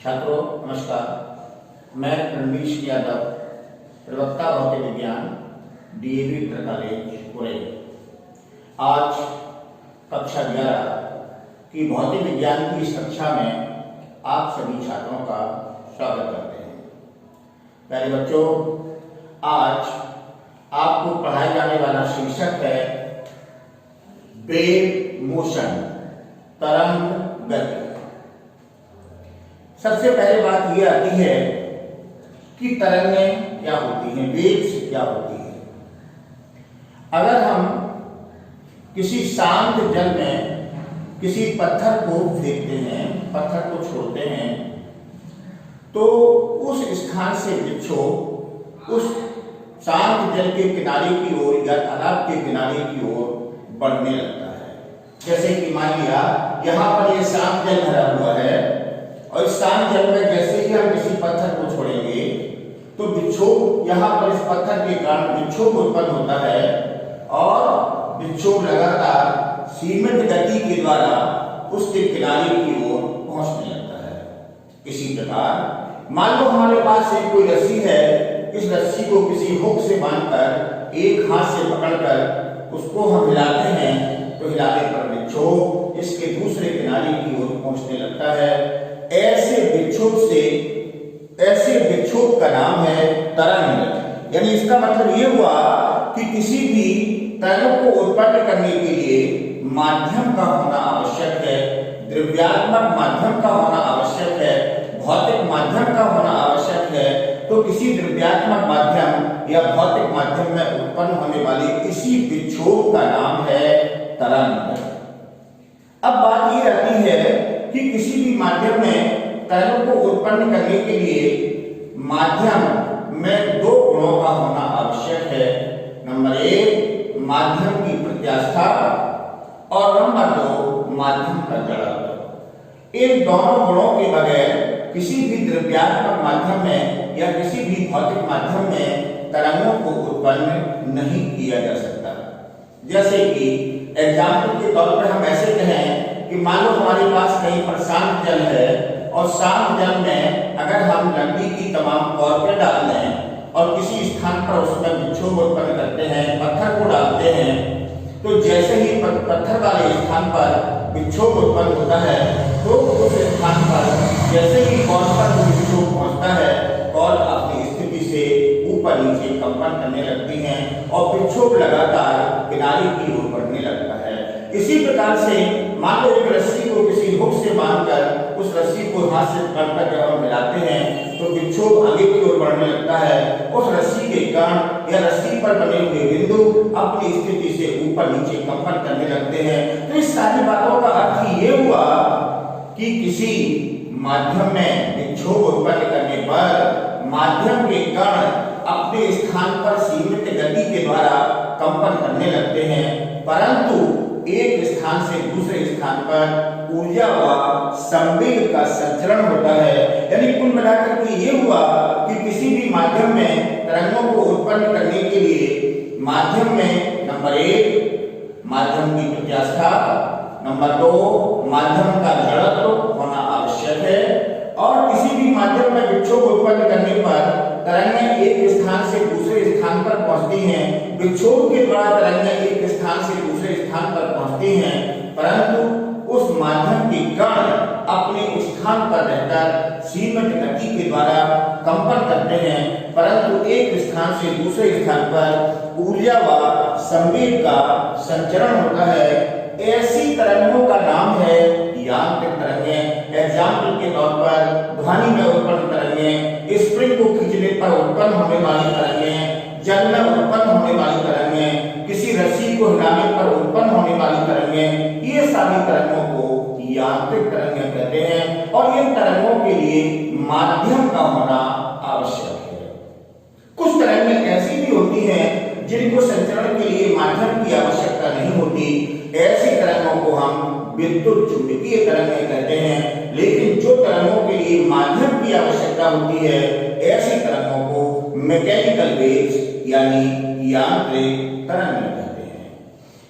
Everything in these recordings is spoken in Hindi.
छात्रों नमस्कार, मैं रणवीर सिंह यादव, प्रवक्ता भौतिक विज्ञान, डीएवी इंटर कॉलेज पुणे। आज कक्षा 11 की भौतिक विज्ञान की इस कक्षा में आप सभी छात्रों का स्वागत करते हैं। प्यारे बच्चों, आज आपको पढ़ाया जाने वाला शीर्षक है वेव मोशन, तरंग गति। सबसे पहले बात यह आती है कि तरंगें क्या होती हैं, वेव्स क्या होती है। अगर हम किसी शांत जल में किसी पत्थर को फेंकते हैं, पत्थर को छोड़ते हैं, तो उस स्थान से विक्षोभ उस शांत जल के किनारे की ओर या तालाब के किनारे की ओर बढ़ने लगता है। जैसे कि मान लिया यहाँ पर यह शांत जल भरा हुआ है और इस शांत जल में जैसे ही हम किसी पत्थर को छोड़ेंगे तो विक्षोभ यहाँ पर इस पत्थर के कारण विक्षोभ उत्पन्न होता है और विक्षोभ लगातार सीमित गति के द्वारा उसके किनारे की ओर पहुंचने लगता है। इसी प्रकार मान लो हमारे पास एक कोई रस्सी है, इस रस्सी को किसी हुक से बांधकर एक हाथ से पकड़कर उसको हम हिलाते हैं तो हिलाने पर विक्षोभ इसके दूसरे किनारे की ओर पहुंचने लगता है। ऐसे विक्षोभ का नाम है तरंग। यानी इसका मतलब ये हुआ कि किसी भी तरंग को उत्पन्न करने के लिए माध्यम का होना आवश्यक है, द्रव्यात्मक माध्यम का होना आवश्यक है, भौतिक माध्यम का होना आवश्यक है। तो किसी द्रव्यात्मक माध्यम या भौतिक माध्यम में उत्पन्न होने वाले इसी विक्षोभ का नाम है तरंग। अब बात यह आती है कि किसी भी माध्यम में तरंग को उत्पन्न करने के लिए माध्यम में दो गुणों का होना आवश्यक है। नंबर 1 माध्यम की प्रत्यास्था और नंबर 2 माध्यम का जड़त्व। इन दोनों गुणों के बगैर किसी भी द्रव्यात्मक माध्यम में या किसी भी भौतिक माध्यम में तरंगों को उत्पन्न नहीं किया जा सकता। जैसे कि एग्जाम्पल के तौर पर हम ऐसे कहें कि मान लो हमारे पास कहीं पर शांत जल है और शांत जल में अगर हम लकड़ी की तमाम कॉर्कें डाल दें और किसी स्थान पर उसमें विक्षोभ उत्पन्न करते हैं, पत्थर को डालते हैं, तो जैसे ही पत्थर वाले स्थान पर विक्षोभ उत्पन्न होता है तो उस स्थान पर जैसे ही कॉल पर विक्षोभ पहुंचता है, कॉल अपनी स्थिति से ऊपर नीचे कंपन करने लगती हैं और विक्षोभ लगातार किनारे की ओर बढ़ने लगता है। इसी प्रकार से मान लो एक रस्सी को किसी हुक से बांधकर उस रस्सी को हाथ से पकड़कर जब हम मिलाते हैं तो विक्षोभ आगे की ओर बढ़ने लगता है। उस रस्सी के कण या रस्सी पर बने हुए बिंदु अपनी स्थिति से ऊपर नीचे कंपन करने लगते हैं। तो इस सारी बातों का अर्थ ये हुआ कि किसी माध्यम में विक्षोभ उत्पन्न करने पर माध्यम के कण अपने स्थान पर सीमित गति के द्वारा कंपन करने लगते हैं, परंतु एक स्थान से दूसरे स्थान पर ऊर्जा व संवेग का संचरण होता है। यानी कुल मिलाकर के ये हुआ कि किसी भी माध्यम में तरंगों को उत्पन्न करने के लिए माध्यम में नंबर 1 माध्यम की प्रत्यास्था, नंबर 2 माध्यम का जड़त्व होना आवश्यक है और किसी भी माध्यम में विक्षोभ उत्पन्न करने पर तरंगें एक स्थान से दूसरे स्थान पर पहुंचती हैं। विक्षोभ के द्वारा तरंगें एक स्थान से दूसरे स्थान पर पहुंचती हैं, परंतु उस माध्यम के कण अपने स्थान पर रहकर सीमित गति के द्वारा कंपन करते हैं, परंतु एक स्थान से दूसरे स्थान पर ऊर्जा व संवेग का संचरण होता है। ऐसी तरंगों का नाम है यांत्रिक तरंगें। एग्जाम्पल के तौर पर ध्वनि में उत्पन्न तरंगें, स्प्रिंग को खींचने पर उत्पन्न होने वाली तरंगें, जल में उत्पन्न होने वाली तरंगें, किसी रस्सी को हिलाने पर उत्पन्न होने वाली तरंगें, ये सारी तरंगों को यांत्रिक तरंगें कहते हैं और इन तरंगों के लिए माध्यम का होना आवश्यक है। कुछ तरंगें ऐसी भी होती हैं जिनको संचरण के लिए माध्यम की आवश्यकता नहीं होती। ऐसी तरंगों को हम विद्युत चुंबकीय तरंगें कहते हैं, लेकिन जो तरंगों के लिए माध्यम की आवश्यकता होती है ऐसी तरंगों को मैकेनिकल वेव्स यानी यांत्रिक तरंगें कहते हैं।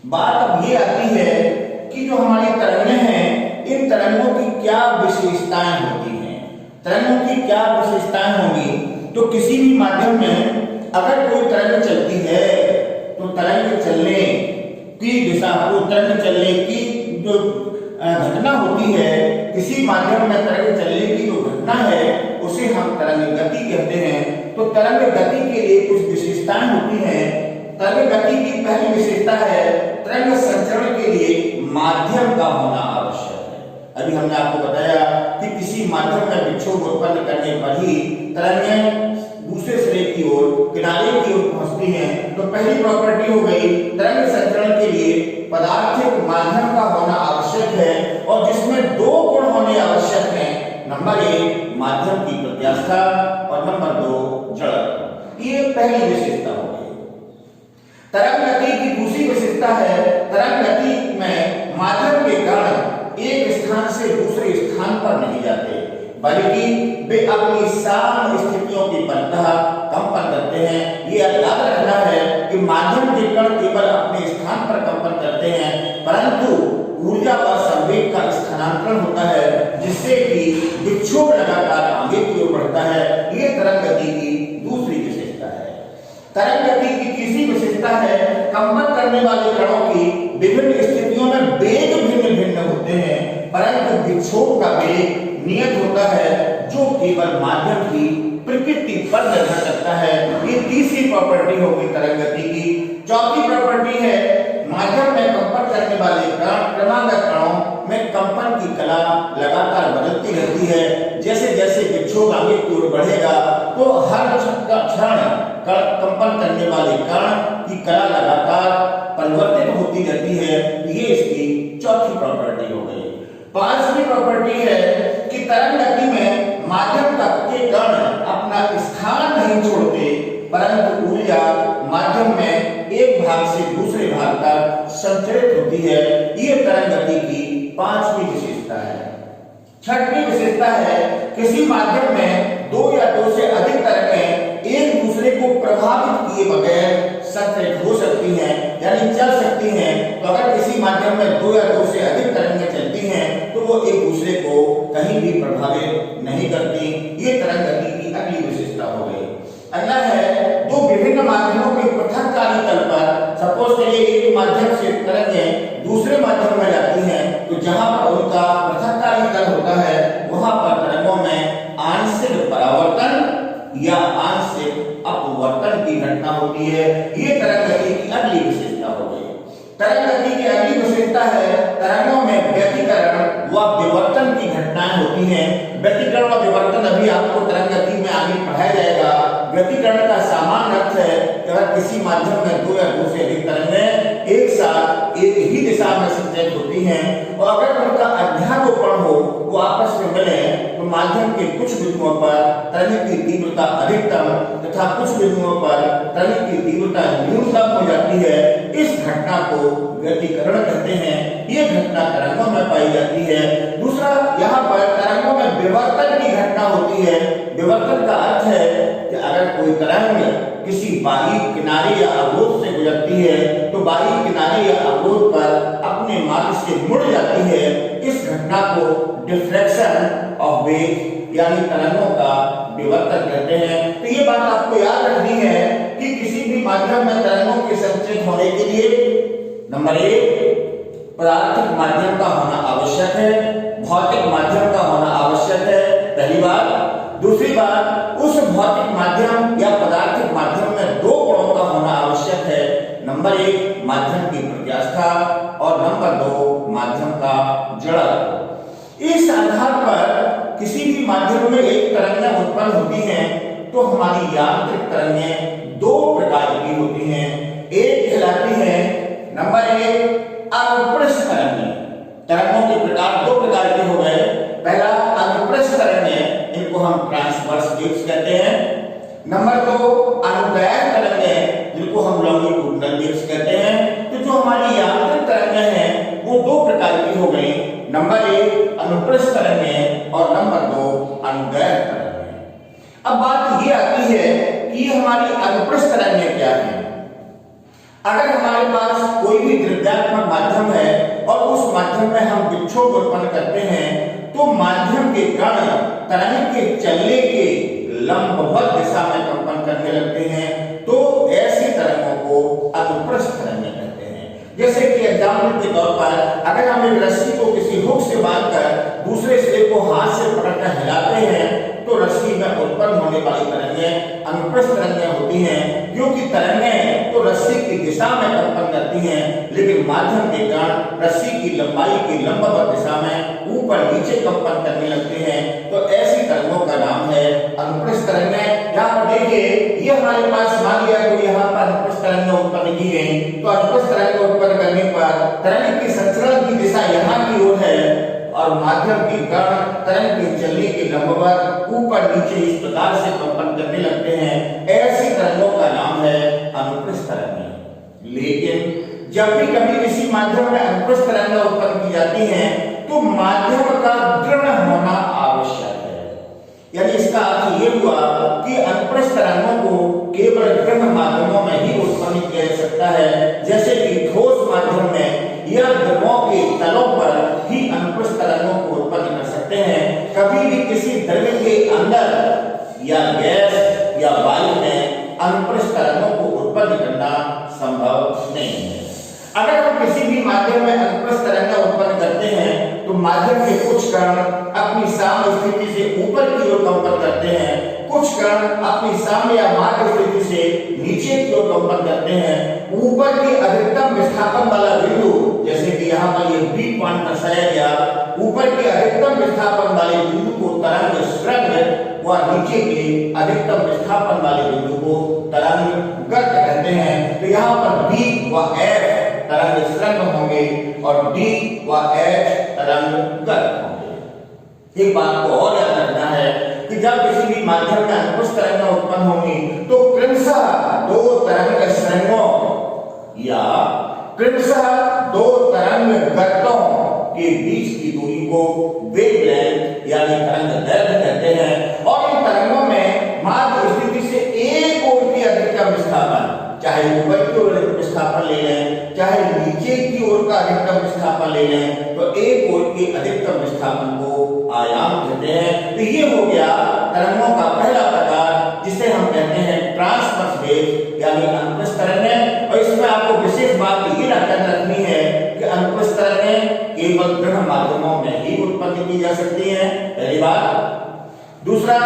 बात अब ये आती है कि जो हमारी तरंगें हैं इन तरंगों की क्या विशेषताएं होती हैं। तरंगों की क्या विशेषताएं होंगी? तो किसी भी माध्यम में अगर कोई तरंग चलती है तो तरंग चलने की दिशा को, तरंग चलने की जो घटना होती है, किसी माध्यम में तरंग चलने की जो घटना है उसे हम तरंग गति कहते हैं। तो तरंग गति के लिए कुछ विशेषताएं होती हैं। तरंग गति की पहली विशेषता है तरंग संचरण के लिए माध्यम का होना आवश्यक है। अभी हमने आपको बताया कि किसी माध्यम में विक्षोभ उत्पन्न करने पर ही तरंगें दूसरे सिरे की ओर, किनारे की ओर पहुंचती हैं। तो पहली प्रॉपर्टी हो गई तरंग संचरण के लिए पदार्थिक माध्यम का होना आवश्यक है, और जिसमें दो गुण होने आवश्यक हैं। नंबर 1 माध्यम की प्रत्यास्था और नंबर 2 जड़त्व। ये पहली विशेषता हो गई। तरंग गति की दूसरी विशेषता है तरंग गति में माध्यम के कण एक स्थान से दूसरे स्थान पर नहीं जाते, बल्कि वे अपनी साम स्थितियों की परतः कंपन करते हैं। ये याद रखना है कि माध्यम के कण केवल अपने स्थान पर कंपन करते हैं, परंतु ऊर्जा व संवेग का स्थानांतरण होता है, जिससे कि विक्षोभ लगातार आगे की ओर बढ़ता है। ये तरंग गति की दूसरी विशेषता है। तरंग गति की तीसरी विशेषता है कंपन करने वाले कणों की विभिन्न स्थितियों में वेग भिन्न भिन्न होते हैं, परंतु विक्षोभ का वेग नियत होता है, जो केवल माध्यम की प्रकृति पर निर्भर करता है। ये तीसरी प्रॉपर्टी होगी तरंग गति की। चौथी प्रॉपर्टी है माध्यम में कंपन करने वाले क्रमागत कणों में कंपन की कला लगातार बदलती रहती है। जैसे जैसे विक्षोभ आगे की ओर बढ़ेगा तो हर क्षण कंपन करने वाले कण की कला लगातार परिवर्तित होती रहती है। ये इसकी चौथी प्रॉपर्टी हो गई। पांचवी प्रॉपर्टी है कि तरंग गति में माध्यम के कण अपना स्थान नहीं छोड़ते, परंतु ऊर्जा माध्यम में एक भाग से दूसरे भाग तक संचरित होती है। ये तरंग गति की पांचवी विशेषता है। छठवीं विशेषता है किसी माध्यम में दो या दो से अधिक तरंगें एक दूसरे को प्रभावित किए बगैर संचरित हो सकती हैं, यानी चल सकती हैं। तो अगर किसी माध्यम में दो या दो से अधिक तरंगें चलती हैं तो वो एक दूसरे को कहीं भी प्रभावित नहीं करती। ये तरंग गति की अगली विशेषता हो गई। अगला है दो विभिन्न माध्यमों के पृथककारी तल पर, सपोज करिए एक माध्यम से तरंगें दूसरे माध्यम में जाती हैं, तो जहां पर उनका पृथककारी तल होता है वहां पर तरंगों में आंशिक परावर्तन या आंशिक अपवर्तन की घटना होती है। ये तरंग गति की अगली विशेषता हो गई। तरंग गति की अगली विशेषता है तरंगों में व्यतिकरण व विवर्तन की घटनाएं होती हैं। व्यतिकरण व विवर्तन अभी आपको तरंग गति में आगे पढ़ाया जाएगा। व्यतिकरण का सामान्य अर्थ है कि अगर किसी माध्यम में दो या दो से अधिक तरंगें एक साथ एक ही दिशा में संचरित होती हैं और अगर उनका अध्यारोपण हो, वो आपस में मिले, तो माध्यम के कुछ बिंदुओं पर तरंग की तीव्रता अधिकतम तथा कुछ बिंदुओं पर तरंग की तीव्रता न्यूनतम हो जाती है। इस घटना को व्यतिकरण कहते हैं। ये घटना तरंगों में पाई जाती है। दूसरा, यहाँ पर तरंगों में विवर्तन की घटना होती है। विवर्तन का अर्थ है कि अगर कोई तरंग किसी बाह्य किनारे या अवरोध से गुजरती है तो बाह्य किनारे या अवरोध पर अपने मार्ग से मुड़ जाती है। इस घटना को डिफ्रैक्शन ऑफ वेव यानी तरंगों का विवर्तन कहते हैं। तो ये बात आपको याद रखनी है कि किसी भी माध्यम में तरंगों के संचरित होने के लिए नंबर 1 पदार्थिक माध्यम का होना आवश्यक है, भौतिक माध्यम का होना आवश्यक है, पहली बात। दूसरी बात, उस भौतिक माध्यम या पदार्थिक माध्यम में दो गुणों का होना आवश्यक है। नंबर 1 माध्यम की प्रत्यास्था और नंबर 2 माध्यम का जड़त्व। इस आधार पर किसी भी माध्यम में एक तरंगें उत्पन्न होती हैं तो हमारी यांत्रिक तरंगें दो प्रकार की होती हैं। एक कहलाती है नंबर 1 अनुप्रस्थ तरंगें। तरंगों के प्रकार दो प्रकार के हो गए। पहला अनुप्रस्थ तरंगें, इनको हम ट्रांसवर्स वेव्स कहते हैं। नंबर 2 अनुदैर्घ्य तरंगें, जिनको हम लॉन्गिट्यूडिनल वेव्स कहते हैं। तो जो हमारी यांत्रिक तरंगें हैं वो दो प्रकार की हो गई। नंबर 1 अनुप्रस्थ तरंगें और नंबर 2 अनुदैर्घ्य तरंगें। अब बात ये आती है कि हमारी अनुप्रस्थ तरंगें क्या हैं। अगर हमारे पास कोई भी द्रव्यात्मक माध्यम है और उस माध्यम में हम विक्षोभ उत्पन्न करते हैं तो माध्यम के कण तरंग के चलने के लंबवत दिशा में कंपन करने लगते हैं, तो ऐसी तरंगों को अनुप्रस्थ तरंगें कहते हैं। जैसे कि एग्जाम्पल के तौर पर अगर हम एक रस्सी को किसी हुक से बांधकर दूसरे सिरे को हाथ से पकड़कर हिलाते हैं तो रस्सी में उत्पन्न होने वाली तरंगें अनुप्रस्थ तरंगें होती हैं, क्योंकि तरंगें तो रस्सी की दिशा में कंपन करती हैं, लेकिन माध्यम के कण रस्सी की लंबाई की लंबवत दिशा में ऊपर नीचे कंपन करने लगते हैं, तो ऐसी तरंगों का नाम है अनुप्रस्थ तरंगें। यहाँ पर देखिए, ये हमारे पास मान लिया तो यहाँ पर अनुप्रस्थ तरंगें उत्पन्न की गई, तो अनुप्रस्थ तरंगें उत्पन्न करने पर तरंग की संचरण की दिशा यहाँ की ओर है और माध्यम के कण तरंग के चलने के लंबवत ऊपर नीचे इस प्रकार से कंपन करने लगते हैं। ऐसी तरंगों का नाम है अनुप्रस्थ तरंगें। लेकिन जब भी कभी किसी माध्यम में अनुप्रस्थ तरंगें उत्पन्न की जाती हैं तो माध्यम का दृढ़ होना आवश्यक है। यानी इसका अर्थ ये हुआ कि अनुप्रस्थ तरंगों को केवल दृढ़ माध्यमों में ही उत्पन्न किया जा सकता है, जैसे कि ठोस माध्यम में या द्रवों के तलों पर ही अनुप्रस्थ तरंगों को उत्पन्न कर सकते हैं। कभी भी किसी द्रव्य के अंदर या गैस या वायु में अनुप्रस्थ तरंगों को उत्पन्न करना संभव नहीं है। अगर हम किसी भी माध्यम में अनुप्रस्थ तरंगें उत्पन्न करते हैं तो माध्यम के कुछ कण अपनी साम्य स्थिति से ऊपर की ओर कंपन करते हैं, कुछ कण अपनी साम्य या माध्य स्थिति से नीचे की ओर कंपन करते हैं। ऊपर के अधिकतम विस्थापन वाला बिंदु, जैसे कि यहाँ पर ये बी पॉइंट दर्शाया गया, ऊपर के अधिकतम विस्थापन वाले बिंदु को तरंग स्रंग व नीचे के अधिकतम विस्थापन वाले बिंदु को तरंग गत कहते हैं। तो यहाँ पर बी व एफ तरंग स्रंग होंगे और डी व एच तरंग गत होंगे। एक बात को और याद रखना है कि जब किसी भी माध्यम में अनुप्रस्थ तरंगें उत्पन्न होंगी तो क्रमशः दो तरंग स्रंगों या क्रमशः दो तरंग गर्तों के बीच की दूरी को वेवलेंथ यानी तरंग दैर्घ्य कहते हैं। और इन तरंगों में माध्य स्थिति से एक ओर की अधिकतम विस्थापन, चाहे ऊपर की ओर विस्थापन ले लें चाहे नीचे की ओर का अधिकतम विस्थापन ले लें, तो एक ओर के अधिकतम विस्थापन को आयाम कहते हैं। तो ये हो गया तरंगों का पहला प्रकार, जिसे हम कहते हैं ट्रांसवर्स वेव यानी अनुप्रस्थ तरंगें। और इसमें आपको विशेष बात ये रखनी है कि अनुप्रस्थ तरंगें केवल दृढ़ माध्यमों में ही उत्पन्न की जा सकती हैं, पहली बात। दूसरा,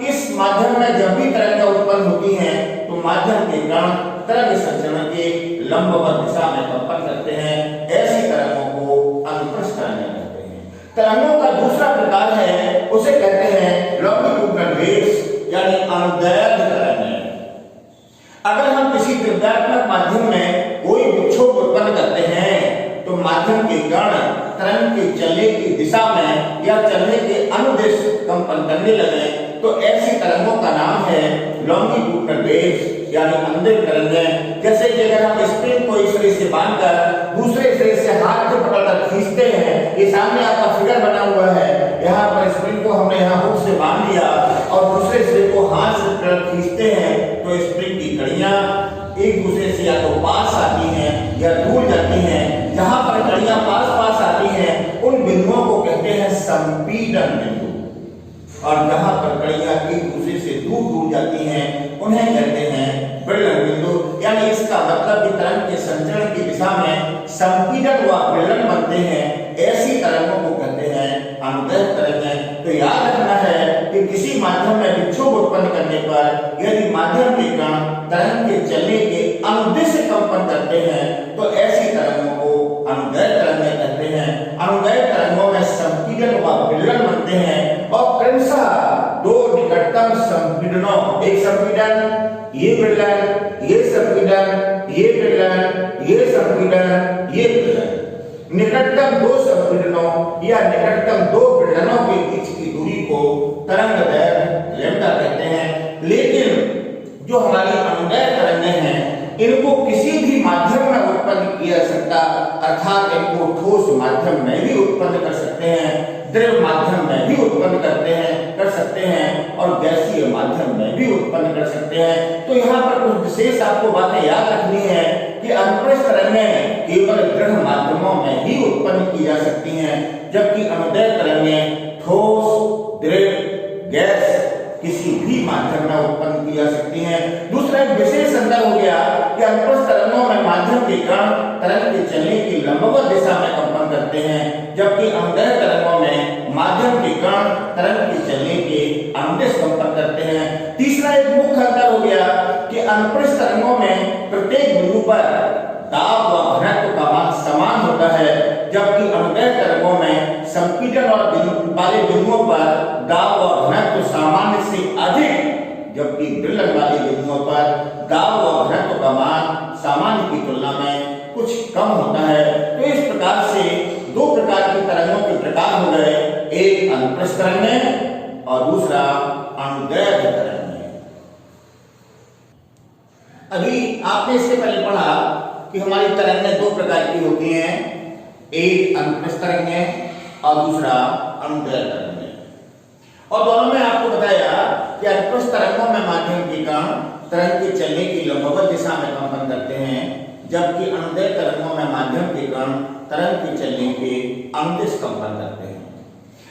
इस माध्यम में जब भी तरंगें उत्पन्न होती हैं तो माध्यम के कण तरंग संचरण के लंबवत दिशा में कंपन करते हैं। ऐसी तरंगों को अनुप्रस्थ तरंगें कहते हैं। तरंगों का दूसरा प्रकार है, उसे कहते हैं लॉन्गिट्यूडिनल वेव्स यानी अनुदैर्घ्य तरंगें। अगर हम किसी त्रिज्यात्मक माध्यम में कोई विक्षोभ उत्पन्न करते हैं तो माध्यम के कण तरंग के चलने की दिशा में या चलने के अनुदिश कंपन करने लगे तो ऐसी तरंगों का नाम है लॉन्गिट्यूडिनल वेव्स यानी अनुदैर्घ्य तरंगें। जैसे कि अगर हम स्प्रिंग को इस सिरे से बांधकर दूसरे सिरे से हाथ से पकड़कर खींचते हैं, ये सामने आपका फिगर बना हुआ है, यहाँ पर स्प्रिंग को हमने यहाँ हुक से बांध लिया और दूसरे सिरे को हाथ से पकड़ खींचते हैं तो स्प्रिंग की कड़ियां एक दूसरे से या तो पास आती हैं या दूर जाती हैं। जहां पर कड़ियां पास पास आती हैं उन बिंदुओं को कहते हैं संपीड़न बिंदु, और जहां पर कड़ियां एक दूसरे से दूर दूर जाती हैं उन्हें कहते हैं विलयन बिंदु। यानी इसका मतलब कि तरंग के संचरण की दिशा में संपीड़न व विलयन बनते हैं। ऐसी तरंगों को कहते हैं अनुदैर्घ्य तरंगें। तो याद रखना है कि किसी माध्यम में विक्षोभ उत्पन्न करने पर यदि माध्यम के कण तरंग के चलने के अनुदिश कंपन करते हैं तो ऐसी तरंगों को अनुदैर्घ्य तरंगें कहते हैं। अनुदैर्घ्य तरंगों में संपीड़न व विलयन बनते हैं और क्रमशः दो निकटतम संपीड़नों, एक संपीड़न ये विलयन, ये संपीड़न, ये विलयन, ये संपीड़न, ये विलयन, निकटतम दो संपीड़नों या निकटतम दो विलयनों के बीच की दूरी को तरंग दैर्घ्य लैम्डा कहते हैं। लेकिन जो हमारी अनुदैर्घ्य तरंगें हैं इनको किसी भी माध्यम में उत्पन्न किया जा सकता, अर्थात इनको ठोस माध्यम में भी उत्पन्न कर सकते हैं। द्रव माध्यम में भी उत्पन्न कर सकते हैं और गैसीय माध्यम में भी उत्पन्न कर सकते हैं। तो यहाँ पर कुछ विशेष आपको बातें याद रखनी है कि अनुप्रस्थ तरंगें केवल दृढ़ माध्यमों में ही उत्पन्न की जा सकती हैं, जबकि अनुदैर्घ्य तरंगें ठोस, दृढ़, गैस किसी भी माध्यम में उत्पन्न की जा सकती हैं। दूसरा एक विशेष अंतर हो गया कि अनुप्रस्थ तरंगों में माध्यम के कण तरंग के चलने की लंबवत दिशा में कंपन करते हैं, जबकि अनुदैर्घ्य तरंगों में माध्यम के कण तरंग के चलने के अनुदिश कंपन करते हैं। तीसरा एक मुख्य अंतर हो गया कि अनुप्रस्थ तरंगों में प्रत्येक बिंदु पर दाब व घनत्व का मान समान होता है, जबकि अनुदैर्घ्य तरंगों में संपीड़न और वाले बिंदुओं पर दाब व घनत्व सामान्य से अधिक, जबकि विलयन वाले बिंदुओं पर दाब व घनत्व का मान सामान्य की तुलना में कुछ कम होता है। तो इस प्रकार से दो प्रकार की तरंगों के प्रकार हो गए, एक अनुप्रस्थ तरंगें और दूसरा अनुदैर्घ्य तरंगें। अभी आपने इससे पहले पढ़ा कि हमारी तरंगें दो प्रकार की होती हैं, एक अनुप्रस्थ तरंगें और दूसरा अनुदैर्घ्य तरंगें। और दोनों में आपको बताया कि अनुप्रस्थ तरंगों में माध्यम के कण तरंग के चलने की लंबवत दिशा में कंपन करते हैं, जबकि अनुदैर्घ्य तरंगों में माध्यम के कण तरंग के चलने के अनुदिश कंपन करते हैं।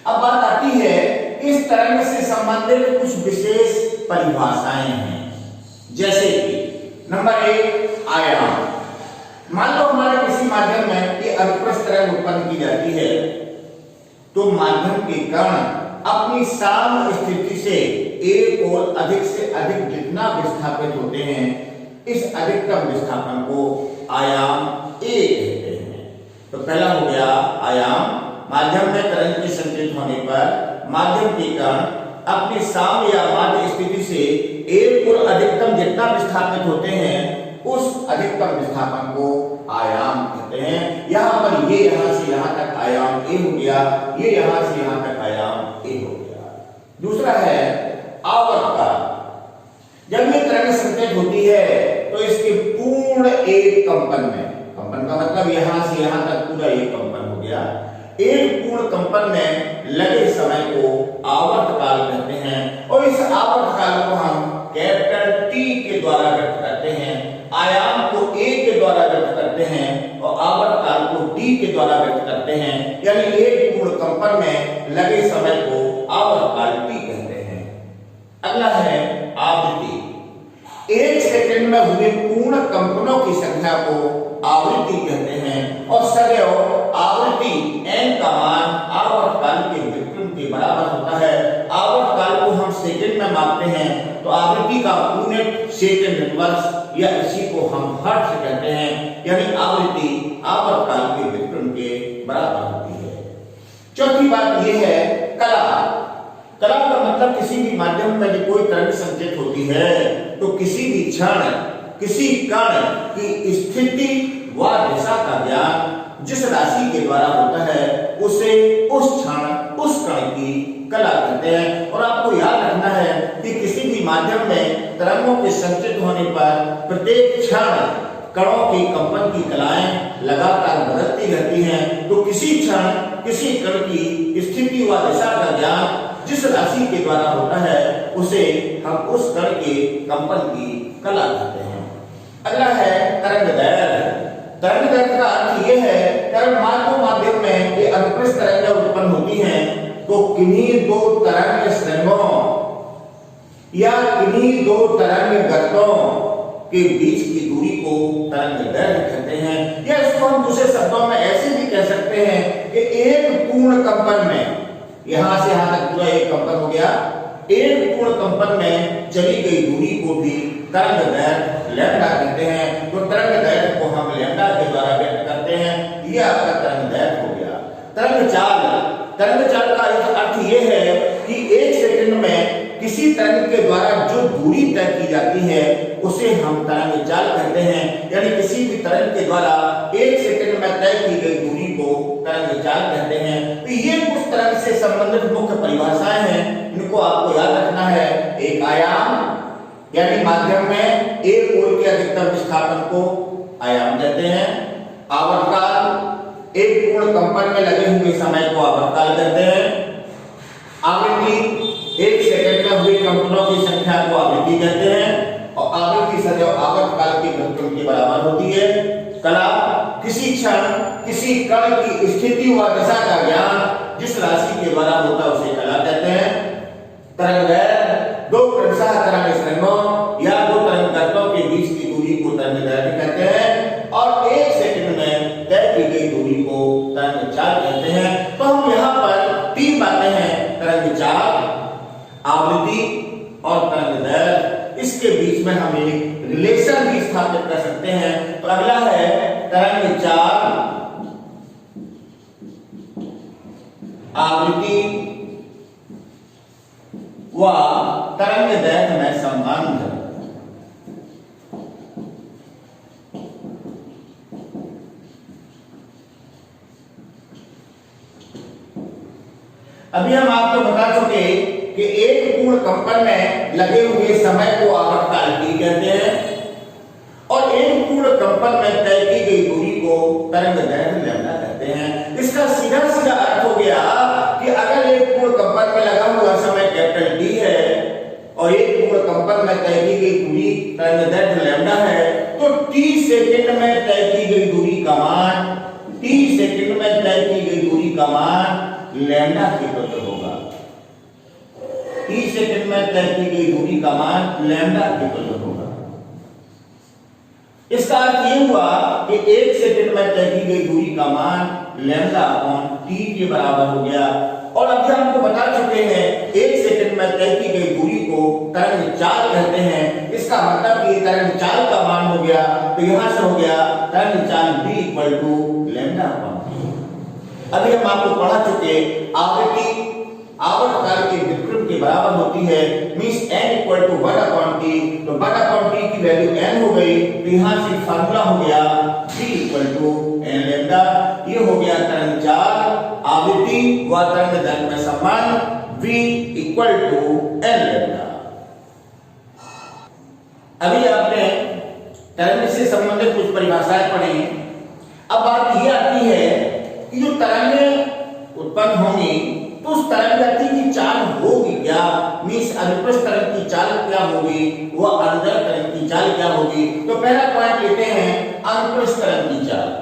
अब बात आती है इस तरंग से संबंधित कुछ विशेष परिभाषाएं हैं, जैसे कि नंबर 1 आयाम। मान लो हमारे किसी माध्यम में ये अनुप्रस्थ तरंग उत्पन्न की जाती है, तो माध्यम के कण अपनी साम स्थिति से एक और अधिक से अधिक जितना विस्थापित होते हैं, इस अधिकतम विस्थापन को आयाम 1 कहते हैं। तो पहला हो गया आयाम, माध्यम में तरंग के संचरित होने पर माध्यम के कण अपनी साम या माध्य स्थिति से एक और अधिकतम जितना विस्थापित होते हैं, उस अधिकतम विस्थापन को आयाम कहते हैं। यहाँ पर ये यहाँ से यहाँ तक आयाम ए हो गया, ये यहाँ से यहाँ तक आयाम ए हो गया। दूसरा है आवर्तकाल। जब ये तरंग संचरित होती है तो इसके पूर्ण एक कंपन में, कंपन का मतलब यहाँ से यहाँ तक पूरा एक कंपन हो गया, एक पूर्ण कंपन में लगे समय को आवर्तकाल कहते हैं। और इस आवर्तकाल को हम कैपिटल टी के द्वारा व्यक्त करते हैं, आयाम को ए के द्वारा व्यक्त करते हैं और आवर्तकाल को टी के द्वारा व्यक्त करते हैं। यानी एक पूर्ण कंपन में लगे समय को आवर्तकाल टी कहते हैं। अगला है आवृत्ति। एक सेकंड में हुए पूर्ण कंपनों की संख्या को आवृत्ति कहते हैं और सदैव आवृत्ति n का मान आवर्तकाल के व्युत्क्रम के बराबर होता है। आवर्तकाल को हम सेकंड में मापते हैं, तो आवृत्ति का यूनिट सेकंड इनवर्स या इसी को हम हर्ट्ज कहते हैं। यानी आवृत्ति आवर्तकाल के व्युत्क्रम के बराबर होती है। चौथी बात यह है कला। कला का मतलब किसी भी माध्यम में यदि कोई तरंग संचरित होती है तो किसी भी क्षण किसी कण की स्थिति व दिशा का ज्ञान जिस राशि के द्वारा होता है उसे उस क्षण उस कण की कला कहते हैं। और आपको याद रखना है कि किसी भी माध्यम में तरंगों के संचरित होने पर प्रत्येक क्षण कणों की कंपन की कलाएं लगातार बदलती रहती हैं। तो किसी क्षण किसी कण की स्थिति व दिशा का ज्ञान जिस राशि के द्वारा होता है उसे हम उस कण के कंपन की कला कहते हैं। अगला है तरंगदैर्घ्य। तरंगदैर्घ्य का अर्थ यह है कि माध्यम में ये अनुप्रस्थ तरंगें उत्पन्न होती हैं तो किन्हीं दो तरंग श्रृंगों या किन्हीं दो तरंग गर्तों के बीच की दूरी को तरंगदैर्घ्य कहते हैं। या इसको हम दूसरे शब्दों में ऐसे भी कह सकते हैं कि एक पूर्ण कंपन में, यहां से यहां तक पूरा एक कंपन हो गया, एक पूर्ण कंपन में चली गई दूरी को भी तरंगदैर्घ्य लैम्डा कहते हैं। तो तरंगदैर्घ्य को हम लैम्डा के द्वारा व्यक्त करते हैं। यह आपका तरंगदैर्घ्य हो गया। तरंगचाल। तरंगचाल का अर्थ यह है कि एक सेकंड में किसी तरंग के द्वारा जो दूरी तय की जाती है उसे हम तरंगचाल कहते हैं। यानी किसी भी तरंग के द्वारा एक सेकंड में तय की गई दूरी को तरंगचाल कहते हैं। तो ये कुछ तरंग से संबंधित मुख्य परिभाषाएं हैं, इनको आपको याद रखना है। एक आयाम यानी माध्यम में एक और के अधिकतम विस्थापन को आयाम कहते हैं। आवर्तकाल एक पूर्ण कंपन में लगे हुए समय को आवर्तकाल कहते हैं। आवृत्ति, एक सेकंड में हुई कंपनों की संख्या को आवृत्ति कहते हैं और आवृत्ति सदैव आवर्तकाल के व्युत्क्रम के बराबर होती है। कला, किसी क्षण किसी कण की स्थिति व दशा का ज्ञान जिस राशि के द्वारा होता है उसे कला कहते हैं। तरंगदैर्घ्य, दो क्रमशः तरंग स्ट्रिंगों या दो तरंगदैर्घ्यों के बीच की दूरी को तरंगदैर्घ्य कहते हैं और एक सेकंड में तय की गई दूरी को तरंगचाल कहते हैं। तो हम यहाँ पर तीन बातें हैं, तरंगचाल, आवृत्ति और तरंगदैर्घ्य, इसके बीच में हम एक रिलेशन भी स्थापित कर सकते हैं। तो अगला है तरंगचाल, आवृत्ति व तरंगदैर्घ्य में संबंध। अभी हम आपको बता चुके कि एक पूर्ण कंपन में लगे हुए समय को आवर्तकाल T कहते हैं और एक पूर्ण कंपन में तय की गई दूरी को तरंगदैर्घ्य लैम्डा कहते हैं। इसका सीधा सीधा अर्थ हो गया कि अगर एक पूर्ण कंपन में लगा हुआ समय कैपिटल T है और एक पूर्ण कंपन में तय की गई दूरी तरंगदैर्घ्य लैम्डा है, तो T सेकंड में तय की गई दूरी का मान, T सेकंड में तय की गई दूरी का मान लैम्डा के तुल्य होगा। T सेकंड में तय की गई दूरी का मान लैम्डा के तुल्य होगा। इसका अर्थ ये हुआ कि एक सेकंड में तय की गई दूरी का मान लैम्डा अपॉन T के बराबर हो गया। और अभी हमको बता चुके हैं एक सेकंड में तय की गई दूरी को तरंगचाल कहते हैं। इसका मतलब कि तरंगचाल का मान हो गया, तो यहां से हो गया तरंगचाल B equal to lambda upon T। अभी हम आपको पढ़ा चुके आवृत्ति आवर्तकाल के व्युत्क्रम के बराबर होती है, means n equal to 1 upon T। तो 1 अपॉन T की वैल्यू n हो गई, तो यहां से फार्मूला हो गया B equal to n lambda. ये हो गया तरंगचाल, आवृत्ति व तरंगदैर्घ्य में संबंध V equal to n lambda. अभी आपने तरंग से संबंधित कुछ परिभाषाएं पढ़ी। अब बात यह आती है कि जो तरंगें उत्पन्न होंगी तो उस तरंग गति की चाल होगी क्या, मींस अनुप्रस्थ तरंग की चाल क्या होगी, वह अनुदैर्घ्य तरंग की चाल क्या होगी। तो पहला पॉइंट लेते हैं अनुप्रस्थ तरंग की चाल।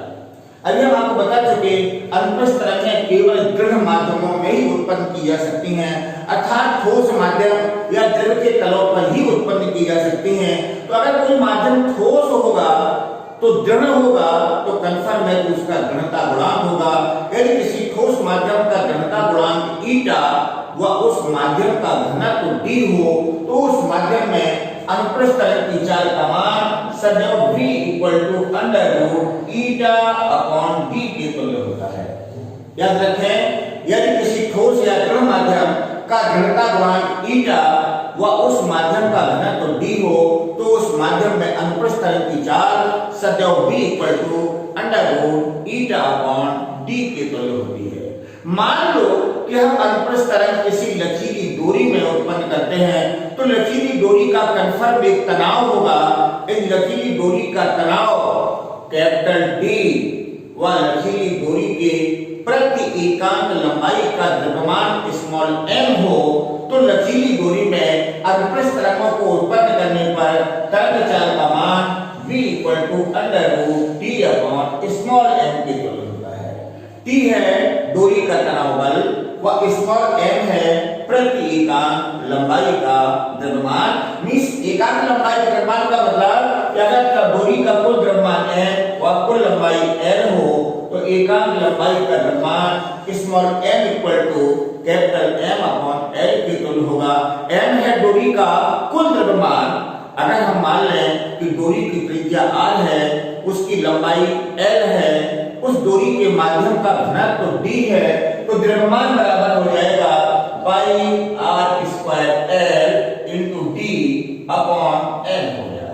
अभी हम आपको बता चुके अनुप्रस्थ तरंगें केवल दृढ़ माध्यमों में ही उत्पन्न की जा सकती हैं, अर्थात ठोस माध्यम या द्रव के तलों पर ही उत्पन्न की जा सकती हैं। तो अगर कोई माध्यम ठोस होगा तो दृढ़ होगा तो कंफर्म है कि उसका घनता गुणांक होगा। यदि किसी ठोस माध्यम का घनता गुणांक ईटा व उस माध्यम का घनत्व d हो तो उस माध्यम में अनुप्रस्थ तरंग की चाल का मान सदैव v equal to under root eta upon d के तुल्य होता है। याद रखें, यदि किसी ठोस या दृढ़ माध्यम का घनता गुणांक ईटा व उस माध्यम का घनत्व d हो तो उस माध्यम में अनुप्रस्थ तरंग की चाल सदैव v equal to under root eta upon d के तुल्य होती है। मान लो कि हम अनुप्रस्थ तरंग किसी लचीली डोरी में उत्पन्न करते हैं, तो लचीली डोरी का कंफर्म एक तनाव होगा। इस लचीली डोरी का तनाव कैपिटल D व लचीली डोरी के प्रति एकांक लंबाई का द्रव्यमान स्मॉल m हो तो लचीली डोरी में अनुप्रस्थ तरंगों को उत्पन्न करने पर तरंग चाल का मान v equal to under root t upon small m के तुल्य होता है। t है डोरी का तनाव बल व स्मॉल m है प्रति एकांक लंबाई का द्रव्यमान। मींस एकांक लंबाई के द्रव्यमान का मतलब अगर डोरी का कुल द्रव्यमान है व कुल लंबाई l हो तो एकांक लंबाई का द्रव्यमान small m equal to capital M upon L के तुल्य होगा। m है डोरी का कुल द्रव्यमान। अगर हम मान लें कि डोरी की त्रिज्या r है, उसकी लंबाई l है, उस डोरी के माध्यम का घनत्व d है, तो द्रव्यमान बराबर हो जाएगा पाई r square l into d upon l हो गया।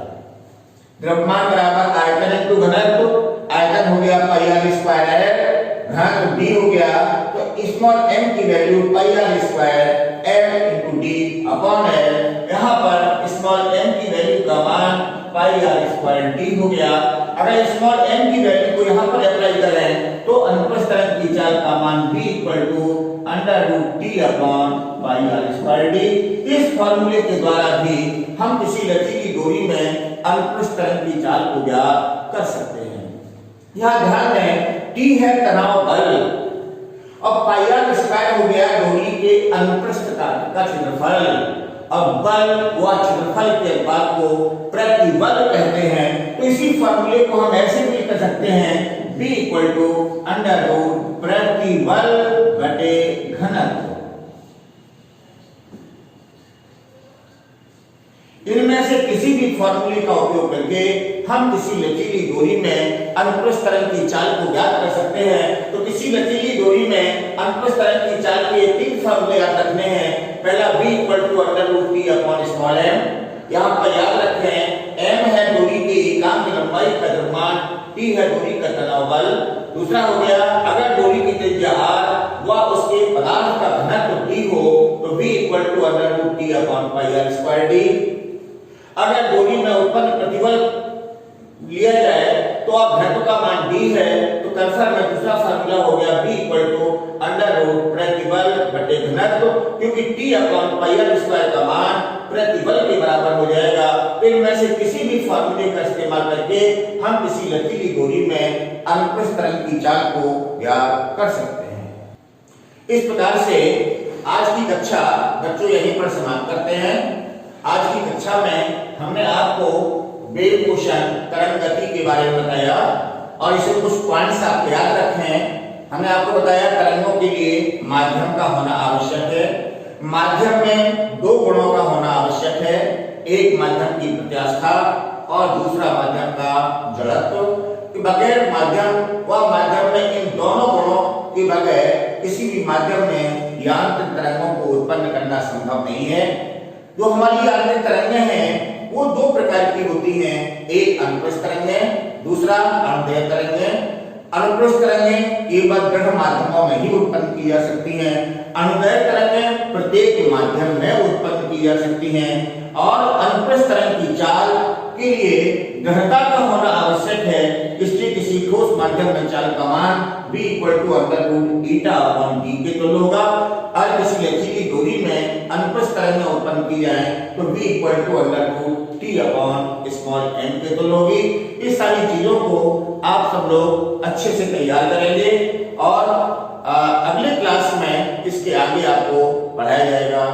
द्रव्यमान बराबर आयतन इनटू घनत्व, आयतन हो गया पाई r स्क्वायर l, घनत्व d हो गया, तो स्मॉल m की value pi r square l into d upon l। यहाँ पर स्मॉल m की वैल्यू का मान पाई r स्क्वायर d हो गया। अगर स्मॉल m की वैल्यू को यहाँ पर अप्लाई करें तो अनुप्रस्थ तरंग की चाल का मान v इक्वल टू √t/πr²d। इस फॉर्मूले के द्वारा भी हम किसी लचीली डोरी में अनुप्रस्थ तरंग की चाल को ज्ञात कर सकते हैं। यहाँ ध्यान दें t है तनाव बल और πr² हो गया डोरी के अनुप्रस्थ का क्षेत्रफल और बल व क्षेत्रफल के अनुपात को प्रतिबल कहते हैं। तो इसी फॉर्मूले को हम ऐसे भी लिख सकते हैं b इक्वल टू √ प्रतिबल बटे घनत्व। इनमें से किसी भी फॉर्मूले का उपयोग करके हम किसी लचीली डोरी में अनुप्रस्थ तरंग की चाल को ज्ञात कर सकते हैं। तो किसी लचीली डोरी में अनुप्रस्थ तरंग की चाल के 3 फॉर्मूले याद रखने हैं। पहला v इक्वल टू √t/m। यहाँ पर याद रखें m है डोरी की एकांक लंबाई का द्रव्यमान, t है डोरी का तनाव बल। दूसरा हो गया अगर डोरी की त्रिज्या r व उसके पदार्थ का घनत्व t हो तो v इक्वल टू √t/πr²d। अगर डोरी में उत्पन्न प्रतिबल लिया जाए तो अब घनत्व का मान d है तो कर्सर में दूसरा फार्मूला हो गया v इक्वल टू √ प्रतिबल बटे घनत्व, क्योंकि t/πr² का मान प्रतिबल के बराबर हो जाएगा। फिर में से किसी भी फार्मूले का इस्तेमाल करके हम किसी लचीली डोरी में अनुप्रस्थ तरंग की चाल को ज्ञात कर सकते हैं। इस प्रकार से आज की कक्षा बच्चों यहीं पर समाप्त करते हैं। आज की कक्षा में हमने आपको वेव मोशन तरंग गति के बारे में बताया और इसे कुछ पॉइंट्स आप याद रखें। हमने आपको बताया तरंगों के लिए माध्यम का होना आवश्यक है। माध्यम में 2 गुणों का होना आवश्यक है, एक माध्यम की प्रत्यास्था और दूसरा माध्यम का जड़त्व। बगैर माध्यम व माध्यम में इन दोनों गुणों के बगैर किसी भी माध्यम में यांत्रिक तरंगों को उत्पन्न करना संभव नहीं है। जो हमारी यांत्रिक तरंगें हैं वो 2 प्रकार की होती हैं, एक अनुप्रस्थ तरंगें, दूसरा अनुदैर्ध्य तरंगें। अनुप्रस्थ तरंगें केवल दृढ़ माध्यमों में ही उत्पन्न की जा सकती हैं, अनुदैर्ध्य तरंगें प्रत्येक माध्यम में उत्पन्न की जा सकती हैं और अनुप्रस्थ तरंग की चाल के लिए दृढ़ता का होना आवश्यक है। इसलिए किसी ठोस माध्यम में चाल का मान v इक्वल टू √η/d के तुल्य होगा। और किसी लचीली डोरी में अनुप्रस्थ तरंगें उत्पन्न की जाए तो v इक्वल टू √t/m के तुल्य होगी। इस सारी चीजों को आप सब लोग अच्छे से तैयार करेंगे और अगले क्लास में इसके आगे आपको पढ़ाया जाएगा।